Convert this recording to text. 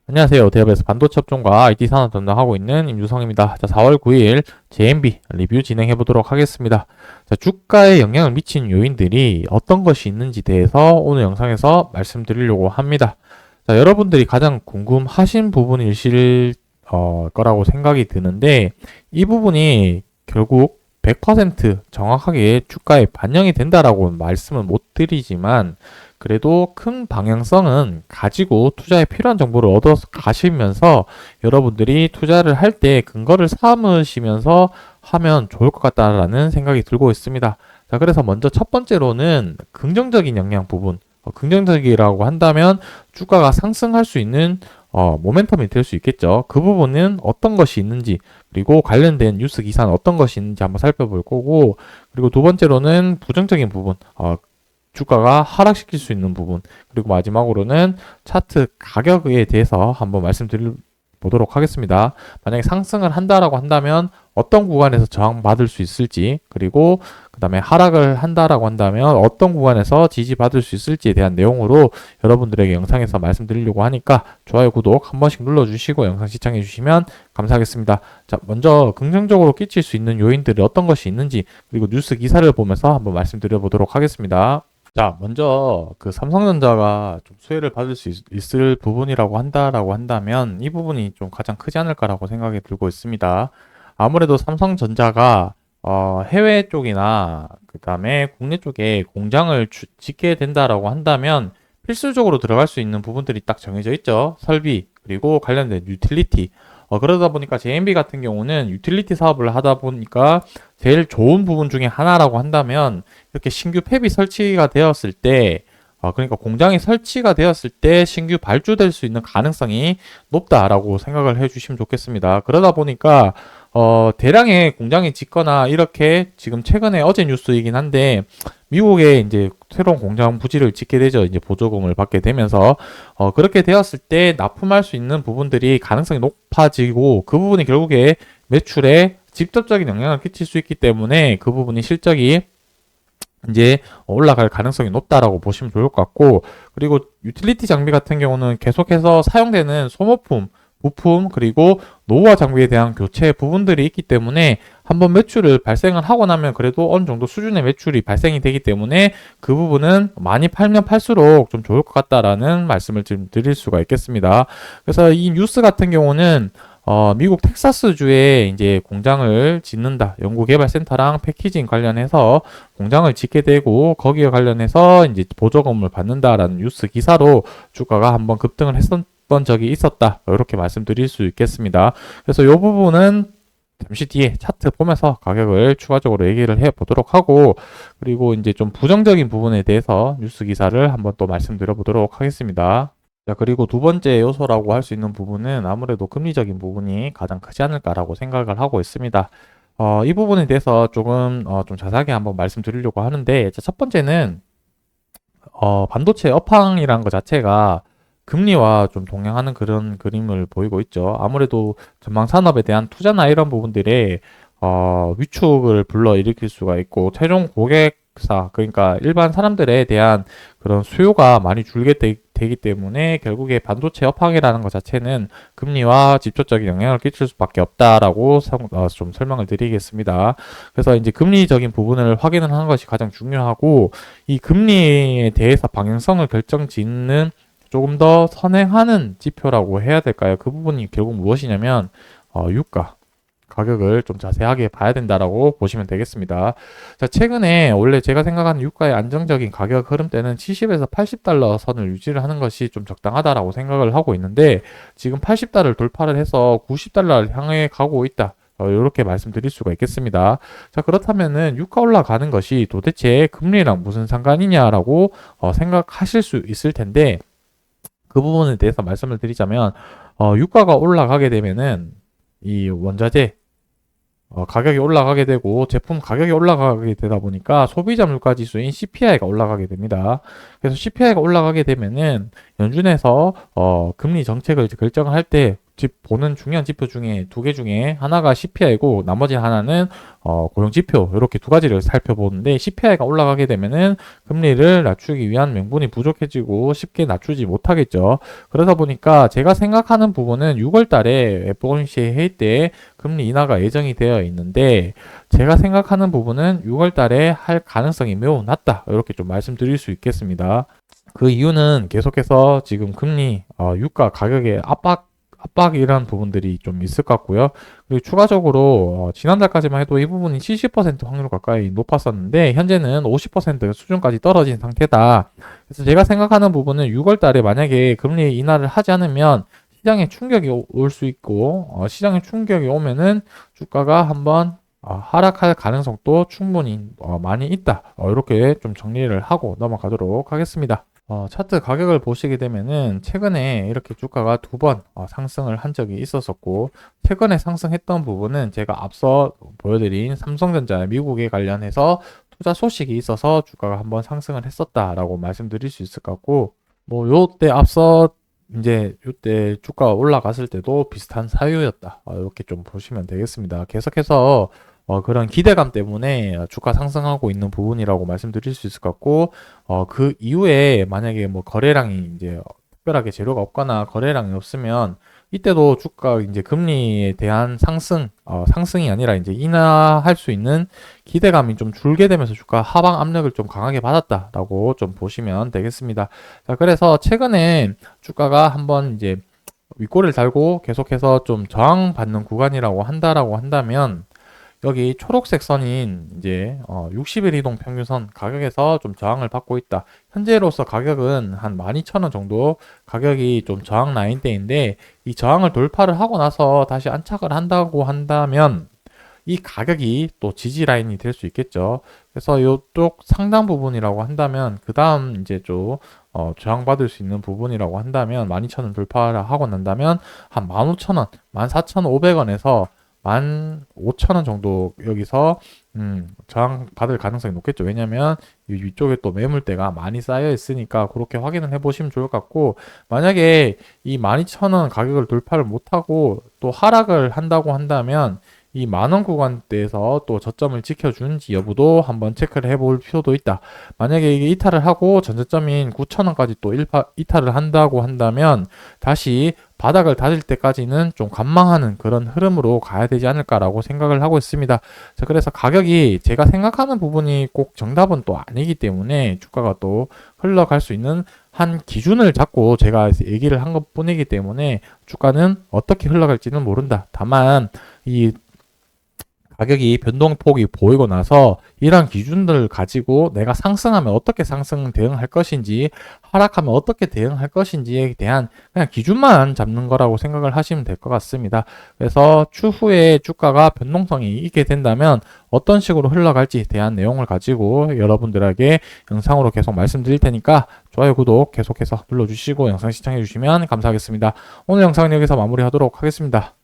안녕하세요. 대업에서 반도체 업종과 IT 산업 담당하고 있는 임주성입니다. 자, 4월 9일 JMB 리뷰 진행해 보도록 하겠습니다. 자, 주가에 영향을 미치는 요인들이 어떤 것이 있는지 대해서 오늘 영상에서 말씀드리려고 합니다. 자, 여러분들이 가장 궁금하신 부분이실 거라고 생각이 드는데 이 부분이 결국 100% 정확하게 주가에 반영이 된다라고 말씀은 못 드리지만 그래도 큰 방향성은 가지고 투자에 필요한 정보를 얻어 가시면서 여러분들이 투자를 할 때 근거를 삼으시면서 하면 좋을 것 같다라는 생각이 들고 있습니다. 자, 그래서 먼저 첫 번째로는 긍정적인 영향 부분. 긍정적이라고 한다면 주가가 상승할 수 있는 모멘텀이 될 수 있겠죠. 그 부분은 어떤 것이 있는지, 그리고 관련된 뉴스 기사는 어떤 것이 있는지 한번 살펴볼 거고, 그리고 두 번째로는 부정적인 부분, 주가가 하락시킬 수 있는 부분, 그리고 마지막으로는 차트 가격에 대해서 한번 말씀드려보도록 하겠습니다. 만약에 상승을 한다라고 한다면 어떤 구간에서 저항받을 수 있을지, 그리고 그 다음에 하락을 한다라고 한다면 어떤 구간에서 지지받을 수 있을지에 대한 내용으로 여러분들에게 영상에서 말씀드리려고 하니까 좋아요, 구독 한 번씩 눌러주시고 영상 시청해 주시면 감사하겠습니다. 자, 먼저 긍정적으로 끼칠 수 있는 요인들이 어떤 것이 있는지, 그리고 뉴스 기사를 보면서 한번 말씀드려보도록 하겠습니다. 자, 먼저 그 삼성전자가 좀 수혜를 받을 수 있을 부분이라고 한다면 이 부분이 좀 가장 크지 않을까라고 생각이 들고 있습니다. 아무래도 삼성전자가 해외 쪽이나 그다음에 국내 쪽에 공장을 짓게 된다라고 한다면 필수적으로 들어갈 수 있는 부분들이 딱 정해져 있죠. 설비, 그리고 관련된 유틸리티. 그러다 보니까 JMB 같은 경우는 유틸리티 사업을 하다 보니까 제일 좋은 부분 중에 하나라고 한다면 이렇게 신규 팹이 설치가 되었을 때 그러니까 공장이 설치가 되었을 때 신규 발주될 수 있는 가능성이 높다라고 생각을 해주시면 좋겠습니다. 그러다 보니까 대량의 공장이 짓거나 이렇게 지금 최근에 어제 뉴스이긴 한데 미국에 이제 새로운 공장 부지를 짓게 되죠. 이제 보조금을 받게 되면서 그렇게 되었을 때 납품할 수 있는 부분들이 가능성이 높아지고 그 부분이 결국에 매출에 직접적인 영향을 끼칠 수 있기 때문에 그 부분이 실적이 이제 올라갈 가능성이 높다라고 보시면 좋을 것 같고, 그리고 유틸리티 장비 같은 경우는 계속해서 사용되는 소모품, 부품, 그리고 노후화 장비에 대한 교체 부분들이 있기 때문에 한번 매출을 발생을 하고 나면 그래도 어느 정도 수준의 매출이 발생이 되기 때문에 그 부분은 많이 팔면 팔수록 좀 좋을 것 같다라는 말씀을 좀 드릴 수가 있겠습니다. 그래서 이 뉴스 같은 경우는 미국 텍사스주에 이제 공장을 짓는다. 연구개발센터랑 패키징 관련해서 공장을 짓게 되고 거기에 관련해서 이제 보조금을 받는다라는 뉴스 기사로 주가가 한번 급등을 했었던 적이 있었다. 이렇게 말씀드릴 수 있겠습니다. 그래서 이 부분은 잠시 뒤에 차트 보면서 가격을 추가적으로 얘기를 해 보도록 하고, 그리고 이제 좀 부정적인 부분에 대해서 뉴스 기사를 한번 또 말씀드려 보도록 하겠습니다. 자, 그리고 두 번째 요소라고 할 수 있는 부분은 아무래도 금리적인 부분이 가장 크지 않을까라고 생각을 하고 있습니다. 이 부분에 대해서 조금 좀 자세하게 한번 말씀드리려고 하는데, 자, 첫 번째는 반도체 업황이라는 것 자체가 금리와 좀 동행하는 그런 그림을 보이고 있죠. 아무래도 전망 산업에 대한 투자나 이런 부분들에 위축을 불러일으킬 수가 있고, 최종 고객사, 그러니까 일반 사람들에 대한 그런 수요가 많이 줄게 되기 때문에 결국에 반도체 업황이라는 것 자체는 금리와 직접적인 영향을 끼칠 수밖에 없다라고 좀 설명을 드리겠습니다. 그래서 이제 금리적인 부분을 확인을 하는 것이 가장 중요하고, 이 금리에 대해서 방향성을 결정짓는 조금 더 선행하는 지표라고 해야 될까요? 그 부분이 결국 무엇이냐면 유가 가격을 좀 자세하게 봐야 된다라고 보시면 되겠습니다. 자, 최근에 원래 제가 생각하는 유가의 안정적인 가격 흐름대는 70에서 80달러 선을 유지를 하는 것이 좀 적당하다라고 생각을 하고 있는데, 지금 80달러를 돌파를 해서 90달러를 향해 가고 있다. 이렇게 말씀드릴 수가 있겠습니다. 자, 그렇다면은 유가 올라가는 것이 도대체 금리랑 무슨 상관이냐라고 생각하실 수 있을 텐데, 그 부분에 대해서 말씀을 드리자면 유가가 올라가게 되면은 이 원자재 가격이 올라가게 되고 제품 가격이 올라가게 되다 보니까 소비자 물가 지수인 CPI가 올라가게 됩니다. 그래서 CPI가 올라가게 되면은 연준에서 금리 정책을 결정을 할 때 보는 중요한 지표 중에 두 개 중에 하나가 CPI고 나머지 하나는 고용 지표 이렇게 두 가지를 살펴보는데 CPI가 올라가게 되면은 금리를 낮추기 위한 명분이 부족해지고 쉽게 낮추지 못하겠죠. 그러다 보니까 제가 생각하는 부분은 6월 달에 FOMC 회의 때 금리 인하가 예정이 되어 있는데 제가 생각하는 부분은 6월 달에 할 가능성이 매우 낮다. 이렇게 좀 말씀드릴 수 있겠습니다. 그 이유는 계속해서 지금 금리, 유가 가격의 압박이라는 부분들이 좀 있을 것 같고요. 그리고 추가적으로 지난달까지만 해도 이 부분이 70% 확률 가까이 높았었는데 현재는 50% 수준까지 떨어진 상태다. 그래서 제가 생각하는 부분은 6월 달에 만약에 금리 인하를 하지 않으면 시장에 충격이 올 수 있고 시장에 충격이 오면은 주가가 한번 하락할 가능성도 충분히 많이 있다. 이렇게 좀 정리를 하고 넘어가도록 하겠습니다. 차트 가격을 보시게 되면은 최근에 이렇게 주가가 두 번 상승을 한 적이 있었었고 최근에 상승했던 부분은 제가 앞서 보여드린 삼성전자 미국에 관련해서 투자 소식이 있어서 주가가 한번 상승을 했었다라고 말씀드릴 수 있을 것 같고 뭐 요때 앞서 이제 요때 주가가 올라갔을 때도 비슷한 사유였다. 이렇게 좀 보시면 되겠습니다. 계속해서 그런 기대감 때문에 주가 상승하고 있는 부분이라고 말씀드릴 수 있을 것 같고, 그 이후에 만약에 뭐 거래량이 이제 특별하게 재료가 없거나 거래량이 없으면 이때도 주가 이제 금리에 대한 상승이 아니라 이제 인하할 수 있는 기대감이 좀 줄게 되면서 주가 하방 압력을 좀 강하게 받았다라고 좀 보시면 되겠습니다. 자, 그래서 최근에 주가가 한번 이제 윗꼬리를 달고 계속해서 좀 저항받는 구간이라고 한다면 여기 초록색 선인 이제 60일 이동 평균선 가격에서 좀 저항을 받고 있다. 현재로서 가격은 한 12,000원 정도 가격이 좀 저항 라인대인데 이 저항을 돌파를 하고 나서 다시 안착을 한다고 한다면 이 가격이 또 지지 라인이 될 수 있겠죠. 그래서 이쪽 상당 부분이라고 한다면 그 다음 이제 좀 저항받을 수 있는 부분이라고 한다면 12,000원 돌파를 하고 난다면 한 15,000원, 14,500원에서 15,000원 정도 여기서 저항 받을 가능성이 높겠죠. 왜냐면 이 위쪽에 또 매물대가 많이 쌓여 있으니까 그렇게 확인을 해 보시면 좋을 것 같고 만약에 이 12,000원 가격을 돌파를 못하고 또 하락을 한다고 한다면 이 만원 구간대에서 또 저점을 지켜주는지 여부도 한번 체크를 해볼 필요도 있다. 만약에 이게 이탈을 하고 전저점인 9,000원까지 또 이탈을 한다고 한다면 다시 바닥을 다질 때까지는 좀 관망하는 그런 흐름으로 가야 되지 않을까라고 생각을 하고 있습니다. 자, 그래서 가격이 제가 생각하는 부분이 꼭 정답은 또 아니기 때문에 주가가 또 흘러갈 수 있는 한 기준을 잡고 제가 얘기를 한 것 뿐이기 때문에 주가는 어떻게 흘러갈지는 모른다. 다만 이 가격이 변동폭이 보이고 나서 이런 기준들을 가지고 내가 상승하면 어떻게 상승 대응할 것인지 하락하면 어떻게 대응할 것인지에 대한 그냥 기준만 잡는 거라고 생각을 하시면 될 것 같습니다. 그래서 추후에 주가가 변동성이 있게 된다면 어떤 식으로 흘러갈지에 대한 내용을 가지고 여러분들에게 영상으로 계속 말씀드릴 테니까 좋아요, 구독 계속해서 눌러주시고 영상 시청해 주시면 감사하겠습니다. 오늘 영상은 여기서 마무리하도록 하겠습니다.